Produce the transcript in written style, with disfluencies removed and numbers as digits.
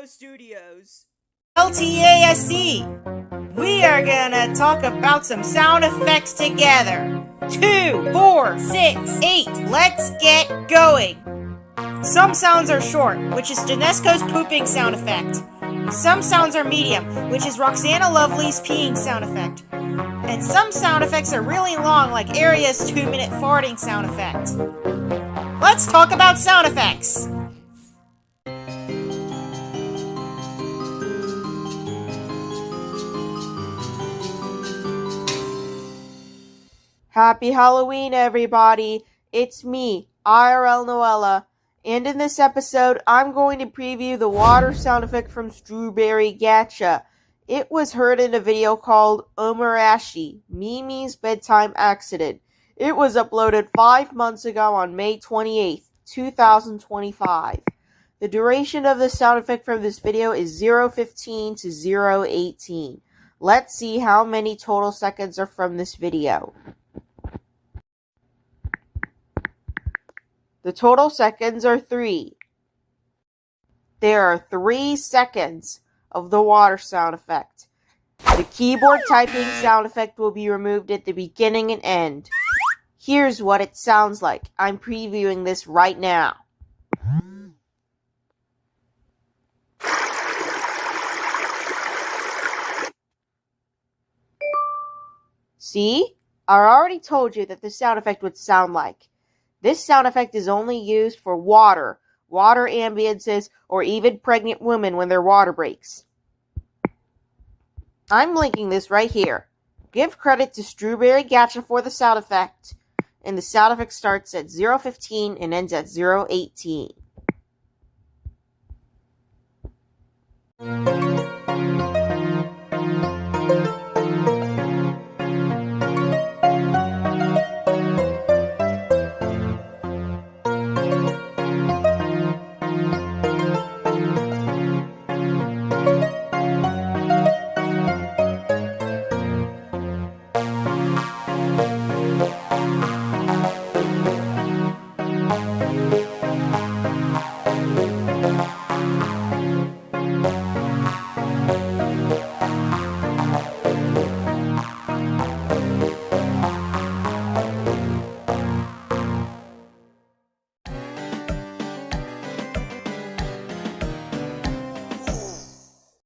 Marcano Studios. LTASE. We are gonna talk about some sound effects together. 2, 4, 6, 8. Let's get going. Some sounds are short, which is Janesco's pooping sound effect. Some sounds are medium, which is Roxana Lovely's peeing sound effect. And some sound effects are really long, like Aria's 2-minute farting sound effect. Let's talk about sound effects. Happy Halloween, everybody. It's me, IRL Noella, and in this episode, I'm going to preview the water sound effect from Strawberry Gacha. It was heard in a video called Omurashi, Mimi's Bedtime Accident. It was uploaded 5 months ago on May 28th, 2025. The duration of the sound effect from this video is 0:15 to 0:18. Let's see how many total seconds are from this video. The total seconds are 3. There are 3 seconds of the water sound effect. The keyboard typing sound effect will be removed at the beginning and end. Here's what it sounds like. I'm previewing this right now. See? I already told you that the sound effect would sound like. This sound effect is only used for water ambiances, or even pregnant women when their water breaks. I'm linking this right here. Give credit to Strawberry Gacha for the sound effect. And the sound effect starts at 0:15 and ends at 0:18.